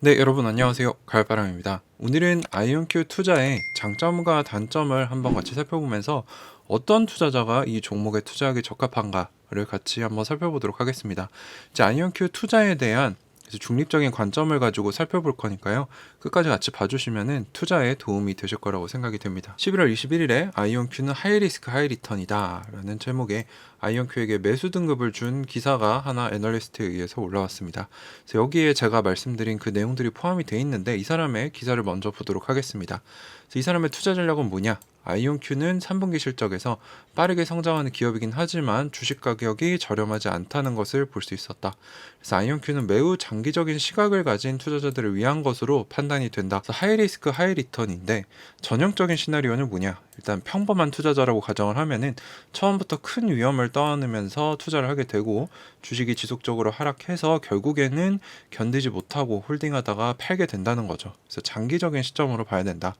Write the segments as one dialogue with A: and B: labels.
A: 네, 여러분 안녕하세요. 가을바람입니다. 오늘은 아이온큐 투자의 장점과 단점을 한번 같이 살펴보면서 어떤 투자자가 이 종목에 투자하기 적합한가를 같이 한번 살펴보도록 하겠습니다. 이제 아이온큐 투자에 대한 중립적인 관점을 가지고 살펴볼 거니까요. 끝까지 같이 봐주시면 투자에 도움이 되실 거라고 생각이 됩니다. 11월 21일에 아이온큐는 하이리스크 하이리턴이다 라는 제목의 아이온큐에게 매수 등급을 준 기사가 하나 애널리스트에 의해서 올라왔습니다. 그래서 여기에 제가 말씀드린 그 내용들이 포함이 되어 있는데 이 사람의 기사를 먼저 보도록 하겠습니다. 그래서 이 사람의 투자 전략은 뭐냐? 아이온큐는 3분기 실적에서 빠르게 성장하는 기업이긴 하지만 주식 가격이 저렴하지 않다는 것을 볼 수 있었다. 그래서 아이온큐는 매우 장기적인 시각을 가진 투자자들을 위한 것으로 판단이 된다. 그래서 하이리스크 하이리턴인데 전형적인 시나리오는 뭐냐? 일단 평범한 투자자라고 가정을 하면은 처음부터 큰 위험을 떠안으면서 투자를 하게 되고 주식이 지속적으로 하락해서 결국에는 견디지 못하고 홀딩하다가 팔게 된다는 거죠. 그래서 장기적인 시점으로 봐야 된다.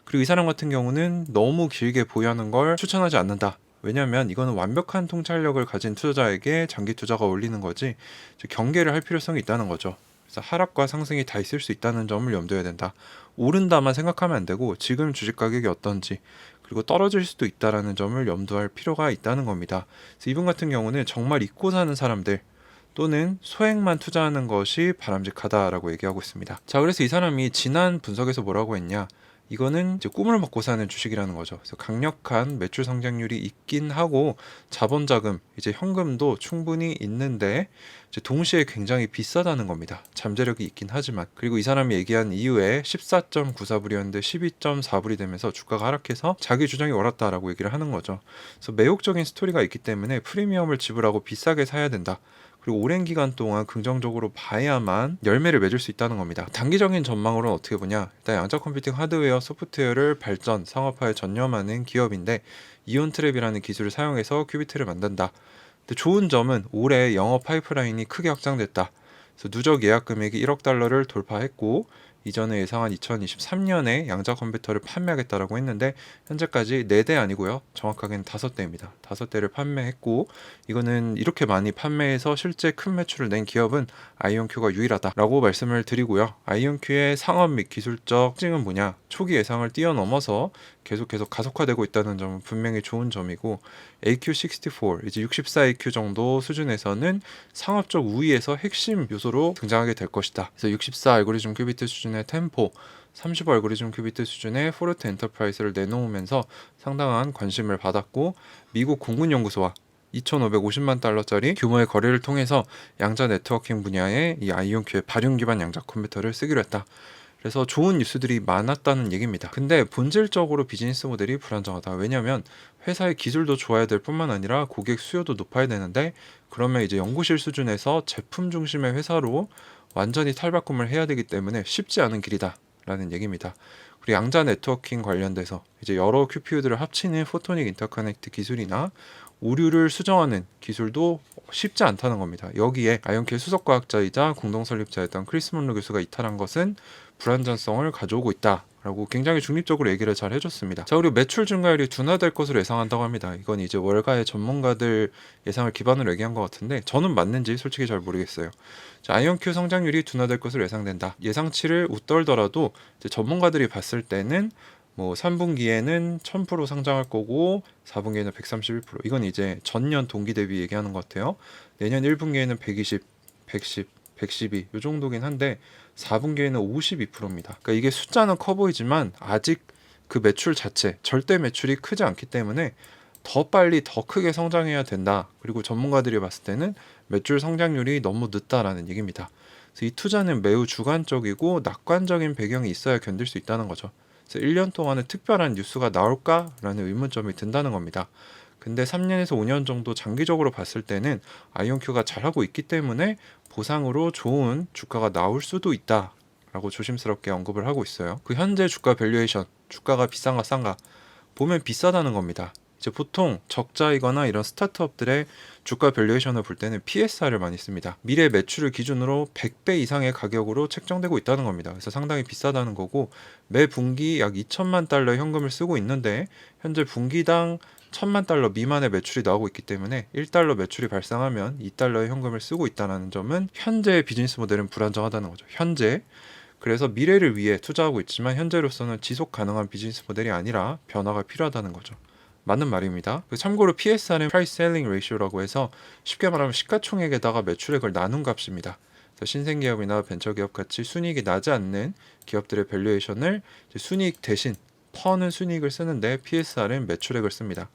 A: 그리고 이 사람 같은 경우는 너무 길게 보유하는 걸 추천하지 않는다. 왜냐하면 이거는 완벽한 통찰력을 가진 투자자에게 장기 투자가 어울리는 거지 경계를 할 필요성이 있다는 거죠. 그래서 하락과 상승이 다 있을 수 있다는 점을 염두해야 된다. 오른다만 생각하면 안 되고 지금 주식 가격이 어떤지 그리고 떨어질 수도 있다는 점을 염두할 필요가 있다는 겁니다. 그래서 이분 같은 경우는 정말 잊고 사는 사람들 또는 소액만 투자하는 것이 바람직하다라고 얘기하고 있습니다. 자, 그래서 이 사람이 지난 분석에서 뭐라고 했냐? 이거는 이제 꿈을 먹고 사는 주식이라는 거죠. 그래서 강력한 매출 성장률이 있긴 하고 자본 자금, 이제 현금도 충분히 있는데 이제 동시에 굉장히 비싸다는 겁니다. 잠재력이 있긴 하지만. 그리고 이 사람이 얘기한 이후에 14.94불이었는데 12.4불이 되면서 주가가 하락해서 자기 주장이 옳았다라고 얘기를 하는 거죠. 그래서 매혹적인 스토리가 있기 때문에 프리미엄을 지불하고 비싸게 사야 된다. 그리고 오랜 기간 동안 긍정적으로 봐야만 열매를 맺을 수 있다는 겁니다. 단기적인 전망으로는 어떻게 보냐? 일단 양자 컴퓨팅 하드웨어, 소프트웨어를 발전, 상업화에 전념하는 기업인데 이온 트랩이라는 기술을 사용해서 큐비트를 만든다. 근데 좋은 점은 올해 영업 파이프라인이 크게 확장됐다. 그래서 누적 예약 금액이 1억 달러를 돌파했고 이전에 예상한 2023년에 양자 컴퓨터를 판매하겠다라고 했는데 현재까지 4대 아니고요. 정확하게는 5대입니다. 5대를 판매했고 이거는 이렇게 많이 판매해서 실제 큰 매출을 낸 기업은 아이온큐가 유일하다라고 말씀을 드리고요. 아이온큐의 상업 및 기술적 특징은 뭐냐? 초기 예상을 뛰어넘어서 계속해서 가속화되고 있다는 점은 분명히 좋은 점이고 AQ64 이제 64 AQ 정도 수준에서는 상업적 우위에서 핵심 요소로 등장하게 될 것이다. 그래서 64 알고리즘 큐비트 수준의 템포 35 알고리즘 큐비트 수준의 포르트 엔터프라이즈를 내놓으면서 상당한 관심을 받았고 미국 공군연구소와 2,550만 달러짜리 규모의 거래를 통해서 양자 네트워킹 분야의 이 아이온큐의 발용 기반 양자 컴퓨터를 쓰기로 했다. 그래서 좋은 뉴스들이 많았다는 얘기입니다. 근데 본질적으로 비즈니스 모델이 불안정하다. 왜냐하면 회사의 기술도 좋아야 될 뿐만 아니라 고객 수요도 높아야 되는데 그러면 이제 연구실 수준에서 제품 중심의 회사로 완전히 탈바꿈을 해야 되기 때문에 쉽지 않은 길이다 라는 얘기입니다. 그리고 양자 네트워킹 관련돼서 이제 여러 QPU들을 합치는 포토닉 인터커넥트 기술이나 오류를 수정하는 기술도 쉽지 않다는 겁니다. 여기에 아이온큐의 수석과학자이자 공동 설립자였던 크리스 먼로 교수가 이탈한 것은 불안전성을 가져오고 있다. 라고 굉장히 중립적으로 얘기를 잘 해줬습니다. 자, 그리고 매출 증가율이 둔화될 것으로 예상한다고 합니다. 이건 이제 월가의 전문가들 예상을 기반으로 얘기한 것 같은데 저는 맞는지 솔직히 잘 모르겠어요. 자, 아이온큐 성장률이 둔화될 것으로 예상된다. 예상치를 웃돌더라도 이제 전문가들이 봤을 때는 뭐 3분기에는 1000% 상장할 거고 4분기에는 131%. 이건 이제 전년 동기 대비 얘기하는 것 같아요. 내년 1분기에는 120, 110, 112 이 정도긴 한데 4분기에는 52%입니다. 그러니까 이게 숫자는 커 보이지만 아직 그 매출 자체 절대 매출이 크지 않기 때문에 더 빨리 더 크게 성장해야 된다. 그리고 전문가들이 봤을 때는 매출 성장률이 너무 늦다라는 얘기입니다. 그래서 이 투자는 매우 주관적이고 낙관적인 배경이 있어야 견딜 수 있다는 거죠. 그래서 1년 동안에 특별한 뉴스가 나올까라는 의문점이 든다는 겁니다. 근데 3년에서 5년 정도 장기적으로 봤을 때는 아이온큐가 잘하고 있기 때문에 보상으로 좋은 주가가 나올 수도 있다 라고 조심스럽게 언급을 하고 있어요. 그 현재 주가 밸류에이션, 주가가 비싼가 싼가 보면 비싸다는 겁니다. 이제 보통 적자이거나 이런 스타트업들의 주가 밸류에이션을 볼 때는 PSR을 많이 씁니다. 미래 매출을 기준으로 100배 이상의 가격으로 책정되고 있다는 겁니다. 그래서 상당히 비싸다는 거고 매 분기 약 2천만 달러 현금을 쓰고 있는데 현재 분기당 1000만 달러 미만의 매출이 나오고 있기 때문에 1달러 매출이 발생하면 2달러의 현금을 쓰고 있다는 점은 현재의 비즈니스 모델은 불안정하다는 거죠. 현재. 그래서 미래를 위해 투자하고 있지만 현재로서는 지속 가능한 비즈니스 모델이 아니라 변화가 필요하다는 거죠. 맞는 말입니다. 참고로 PSR은 Price Selling Ratio라고 해서 쉽게 말하면 시가총액에다가 매출액을 나눈 값입니다. 그래서 신생기업이나 벤처기업 같이 순이익이 나지 않는 기업들의 밸류에이션을 순이익 대신 퍼는 순이익을 쓰는데 PSR은 매출액을 씁니다.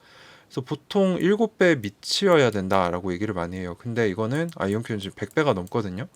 A: 그래서 보통 7배 미치어야 된다라고 얘기를 많이 해요. 근데 이거는 아이온큐는 지금 100배가 넘거든요.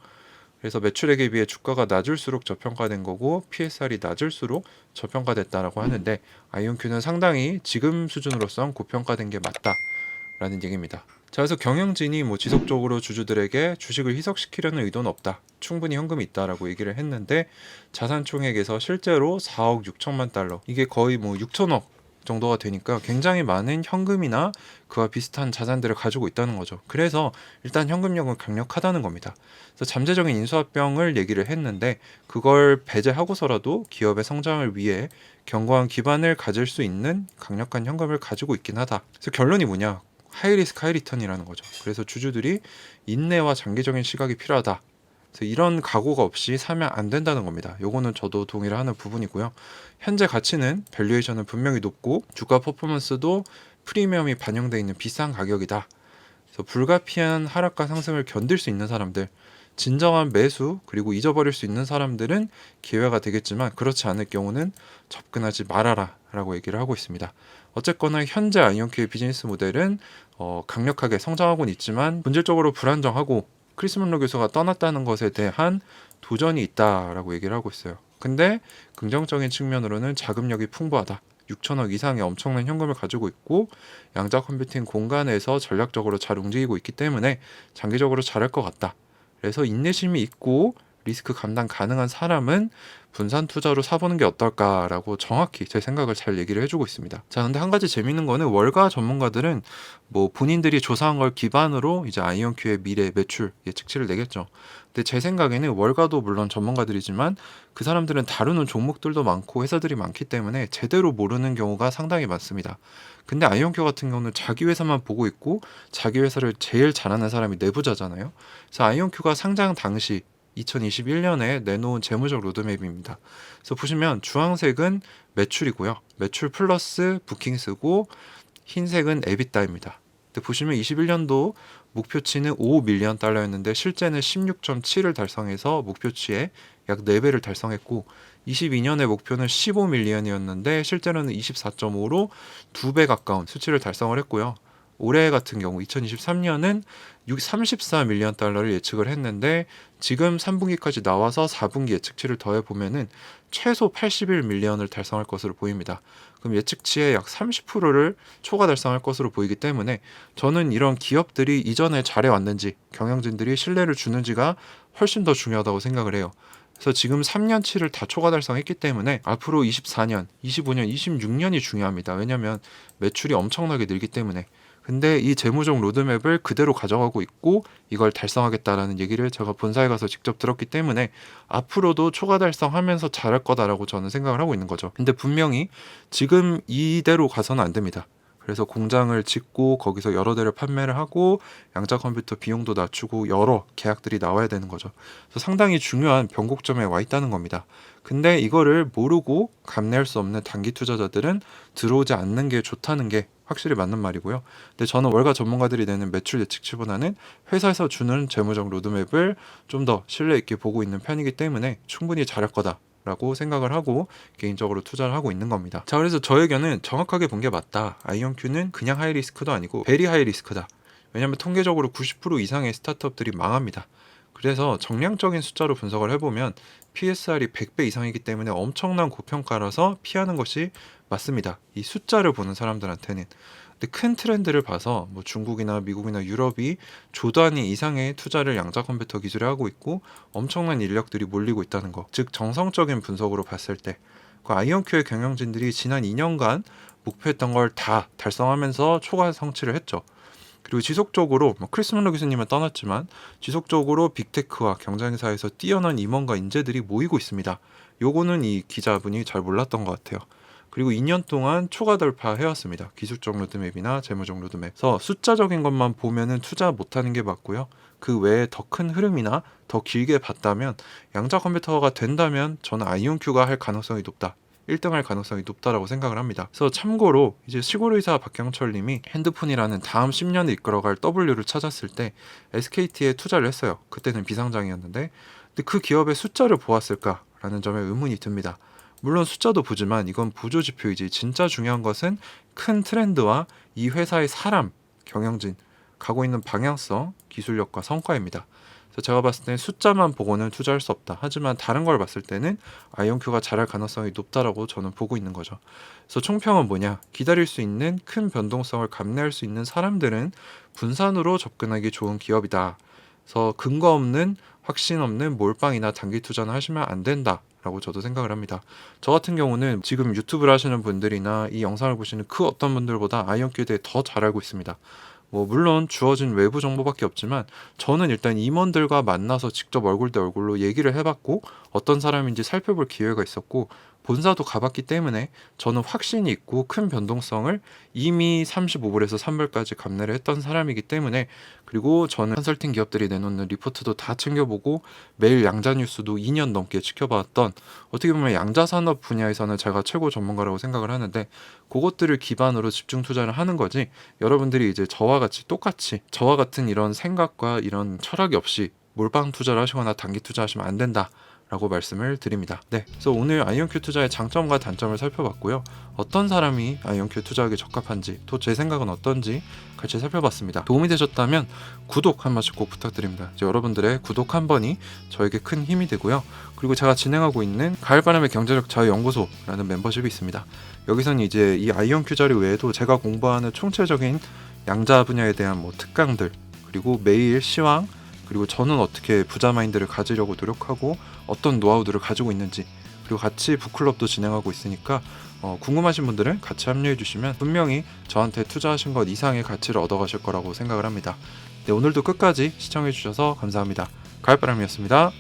A: 그래서 매출액에 비해 주가가 낮을수록 저평가된 거고 PSR이 낮을수록 저평가됐다라고 하는데 아이온큐는 상당히 지금 수준으로선 고평가된 게 맞다라는 얘기입니다. 자, 그래서 경영진이 지속적으로 주주들에게 주식을 희석시키려는 의도는 없다. 충분히 현금이 있다라고 얘기를 했는데 자산 총액에서 실제로 4억 6천만 달러, 이게 거의 6천억 정도가 되니까 굉장히 많은 현금이나 그와 비슷한 자산들을 가지고 있다는 거죠. 그래서 일단 현금력은 강력하다는 겁니다. 그래서 잠재적인 인수합병을 얘기를 했는데 그걸 배제하고서라도 기업의 성장을 위해 견고한 기반을 가질 수 있는 강력한 현금을 가지고 있긴 하다. 그래서 결론이 뭐냐? 하이리스크 하이리턴이라는 거죠. 그래서 주주들이 인내와 장기적인 시각이 필요하다. 그래서 이런 각오가 없이 사면 안 된다는 겁니다. 요거는 저도 동의를 하는 부분이고요. 현재 가치는 밸류에이션은 분명히 높고 주가 퍼포먼스도 프리미엄이 반영되어 있는 비싼 가격이다. 그래서 불가피한 하락과 상승을 견딜 수 있는 사람들, 진정한 매수 그리고 잊어버릴 수 있는 사람들은 기회가 되겠지만 그렇지 않을 경우는 접근하지 말아라 라고 얘기를 하고 있습니다. 어쨌거나 현재 아이온큐의 비즈니스 모델은 강력하게 성장하고는 있지만 본질적으로 불안정하고 크리스 문로 교수가 떠났다는 것에 대한 도전이 있다라고 얘기를 하고 있어요. 근데 긍정적인 측면으로는 자금력이 풍부하다. 6천억 이상의 엄청난 현금을 가지고 있고 양자 컴퓨팅 공간에서 전략적으로 잘 움직이고 있기 때문에 장기적으로 잘할 것 같다. 그래서 인내심이 있고 리스크 감당 가능한 사람은 분산 투자로 사보는 게 어떨까라고 정확히 제 생각을 잘 얘기를 해주고 있습니다. 자, 근데 한 가지 재밌는 거는 월가 전문가들은 본인들이 조사한 걸 기반으로 이제 아이온큐의 미래 매출 예측치를 내겠죠. 근데 제 생각에는 월가도 물론 전문가들이지만 그 사람들은 다루는 종목들도 많고 회사들이 많기 때문에 제대로 모르는 경우가 상당히 많습니다. 근데 아이온큐 같은 경우는 자기 회사만 보고 있고 자기 회사를 제일 잘하는 사람이 내부자잖아요. 그래서 아이온큐가 상장 당시 2021년에 내놓은 재무적 로드맵입니다. 그래서 보시면 주황색은 매출이고요. 매출 플러스 부킹스고 흰색은 에비타입니다. 근데 보시면 21년도 목표치는 5 밀리언 달러였는데 실제는 16.7을 달성해서 목표치에 약 4배를 달성했고 22년의 목표는 15 밀리언이었는데 실제로는 24.5로 2배 가까운 수치를 달성을 했고요. 올해 같은 경우 2023년은 34 밀리언 달러를 예측을 했는데 지금 3분기까지 나와서 4분기 예측치를 더해보면은 최소 81 밀리언을 달성할 것으로 보입니다. 그럼 예측치의 약 30%를 초과 달성할 것으로 보이기 때문에 저는 이런 기업들이 이전에 잘해왔는지 경영진들이 신뢰를 주는지가 훨씬 더 중요하다고 생각을 해요. 그래서 지금 3년치를 다 초과 달성했기 때문에 앞으로 24년, 25년, 26년이 중요합니다. 왜냐하면 매출이 엄청나게 늘기 때문에. 근데 이 재무적 로드맵을 그대로 가져가고 있고 이걸 달성하겠다라는 얘기를 제가 본사에 가서 직접 들었기 때문에 앞으로도 초과 달성하면서 잘할 거다라고 저는 생각을 하고 있는 거죠. 근데 분명히 지금 이대로 가서는 안 됩니다. 그래서 공장을 짓고 거기서 여러 대를 판매를 하고 양자 컴퓨터 비용도 낮추고 여러 계약들이 나와야 되는 거죠. 그래서 상당히 중요한 변곡점에 와 있다는 겁니다. 근데 이거를 모르고 감내할 수 없는 단기 투자자들은 들어오지 않는 게 좋다는 게 확실히 맞는 말이고요. 근데 저는 월가 전문가들이 내는 매출 예측치보다는 회사에서 주는 재무적 로드맵을 좀 더 신뢰 있게 보고 있는 편이기 때문에 충분히 잘할 거다. 라고 생각을 하고 개인적으로 투자를 하고 있는 겁니다. 자, 그래서 저 의견은 정확하게 본 게 맞다. 아이온큐는 그냥 하이리스크도 아니고 베리 하이리스크다. 왜냐하면 통계적으로 90% 이상의 스타트업들이 망합니다. 그래서 정량적인 숫자로 분석을 해보면 PSR이 100배 이상이기 때문에 엄청난 고평가라서 피하는 것이 맞습니다. 이 숫자를 보는 사람들한테는. 근데 큰 트렌드를 봐서 중국이나 미국이나 유럽이 조 단위 이상의 투자를 양자 컴퓨터 기술에 하고 있고 엄청난 인력들이 몰리고 있다는 거. 즉 정성적인 분석으로 봤을 때 그 아이온큐의 경영진들이 지난 2년간 목표했던 걸 다 달성하면서 초과 성취를 했죠. 그리고 지속적으로 크리스 문로 교수님은 떠났지만 지속적으로 빅테크와 경쟁사에서 뛰어난 임원과 인재들이 모이고 있습니다. 요거는 이 기자분이 잘 몰랐던 것 같아요. 그리고 2년 동안 초과 돌파해왔습니다. 기술적 로드맵이나 재무적 로드맵. 그래서 숫자적인 것만 보면은 투자 못하는 게 맞고요. 그 외에 더 큰 흐름이나 더 길게 봤다면 양자 컴퓨터가 된다면 저는 아이온큐가 할 가능성이 높다. 1등 할 가능성이 높다라고 생각을 합니다. 그래서 참고로 이제 시골의사 박경철 님이 핸드폰이라는 다음 10년을 이끌어갈 W를 찾았을 때 SKT에 투자를 했어요. 그때는 비상장이었는데 근데 그 기업의 숫자를 보았을까라는 점에 의문이 듭니다. 물론 숫자도 보지만 이건 보조 지표이지 진짜 중요한 것은 큰 트렌드와 이 회사의 사람, 경영진, 가고 있는 방향성, 기술력과 성과입니다. 그래서 제가 봤을 때는 숫자만 보고는 투자할 수 없다. 하지만 다른 걸 봤을 때는 아이온큐가 잘할 가능성이 높다라고 저는 보고 있는 거죠. 그래서 총평은 뭐냐? 기다릴 수 있는 큰 변동성을 감내할 수 있는 사람들은 분산으로 접근하기 좋은 기업이다. 그래서 근거 없는 확신 없는 몰빵이나 단기 투자는 하시면 안 된다. 라고 저도 생각을 합니다. 저 같은 경우는 지금 유튜브를 하시는 분들이나 이 영상을 보시는 그 어떤 분들보다 아이온큐에 대해 더 잘 알고 있습니다. 뭐 물론 주어진 외부 정보밖에 없지만 저는 일단 임원들과 만나서 직접 얼굴 대 얼굴로 얘기를 해봤고 어떤 사람인지 살펴볼 기회가 있었고 본사도 가봤기 때문에 저는 확신이 있고 큰 변동성을 이미 35불에서 3불까지 감내를 했던 사람이기 때문에 그리고 저는 컨설팅 기업들이 내놓는 리포트도 다 챙겨보고 매일 양자 뉴스도 2년 넘게 지켜봤던 어떻게 보면 양자 산업 분야에서는 제가 최고 전문가라고 생각을 하는데 그것들을 기반으로 집중 투자를 하는 거지 여러분들이 이제 저와 같이 똑같이 저와 같은 이런 생각과 이런 철학이 없이 몰빵 투자를 하시거나 단기 투자하시면 안 된다. 라고 말씀을 드립니다. 네, 그래서 오늘 아이온큐 투자의 장점과 단점을 살펴봤고요. 어떤 사람이 아이온큐 투자하기 적합한지 또 제 생각은 어떤지 같이 살펴봤습니다. 도움이 되셨다면 구독 한 번씩 꼭 부탁드립니다. 이제 여러분들의 구독 한 번이 저에게 큰 힘이 되고요. 그리고 제가 진행하고 있는 가을바람의 경제력 자유연구소라는 멤버십이 있습니다. 여기서는 이제 이 아이온큐 자료 외에도 제가 공부하는 총체적인 양자 분야에 대한 뭐 특강들 그리고 매일 시황 그리고 저는 어떻게 부자 마인드를 가지려고 노력하고 어떤 노하우들을 가지고 있는지 그리고 같이 북클럽도 진행하고 있으니까 궁금하신 분들은 같이 합류해 주시면 분명히 저한테 투자하신 것 이상의 가치를 얻어가실 거라고 생각을 합니다. 네, 오늘도 끝까지 시청해 주셔서 감사합니다. 가을바람이었습니다.